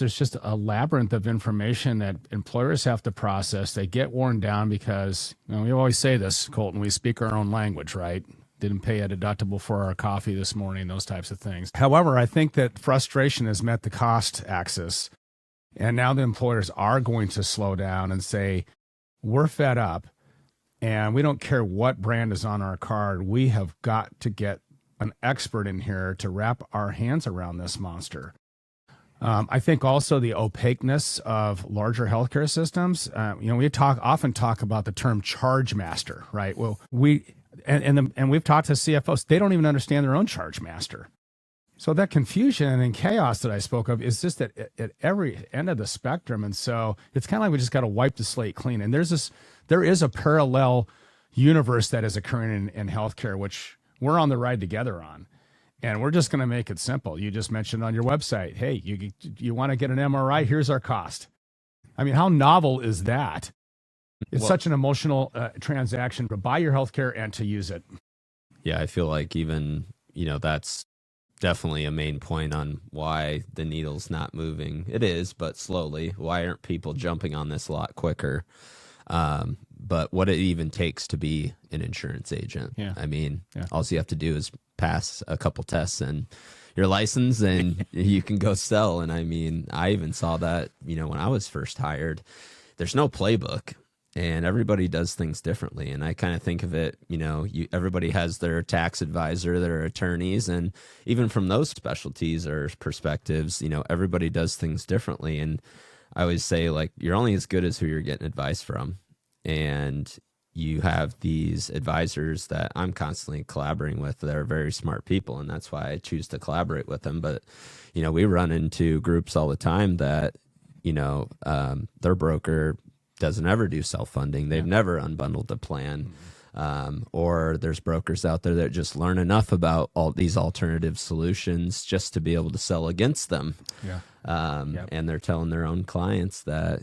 there's just a labyrinth of information that employers have to process. They get worn down because, we always say this, Colton, we speak our own language, right? Didn't pay a deductible for our coffee this morning, those types of things. However, I think that frustration has met the cost axis. And now the employers are going to slow down and say, we're fed up and we don't care what brand is on our card. We have got to get an expert in here to wrap our hands around this monster. I think also the opaqueness of larger healthcare systems. We often talk about the term charge master, right? Well, we've talked to CFOs. They don't even understand their own charge master. So that confusion and chaos that I spoke of is just at every end of the spectrum. And so it's kind of like we just got to wipe the slate clean. And there is a parallel universe that is occurring in healthcare, which we're on the ride together on. And we're just going to make it simple. You just mentioned on your website, hey, you want to get an MRI? Here's our cost. I mean, how novel is that? It's such an emotional transaction to buy your healthcare and to use it. Yeah, I feel like even, that's definitely a main point on why the needle's not moving. It is, but slowly. Why aren't people jumping on this a lot quicker? But what it even takes to be an insurance agent. Yeah. I mean, all you have to do is pass a couple tests and you're licensed and you can go sell. And I mean, I even saw that, when I was first hired, there's no playbook and everybody does things differently. And I kind of think of it, everybody has their tax advisor, their attorneys, and even from those specialties or perspectives, everybody does things differently. And I always say, like, you're only as good as who you're getting advice from. And you have these advisors that I'm constantly collaborating with that are very smart people, and that's why I choose to collaborate with them. But, we run into groups all the time that, their broker doesn't ever do self-funding. They've never unbundled the plan. Or there's brokers out there that just learn enough about all these alternative solutions just to be able to sell against them. And they're telling their own clients that,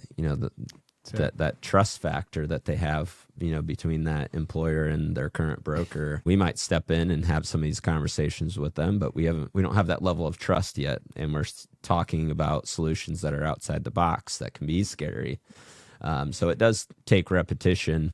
that trust factor that they have, between that employer and their current broker. We might step in and have some of these conversations with them, but we don't have that level of trust yet. And we're talking about solutions that are outside the box that can be scary. So it does take repetition.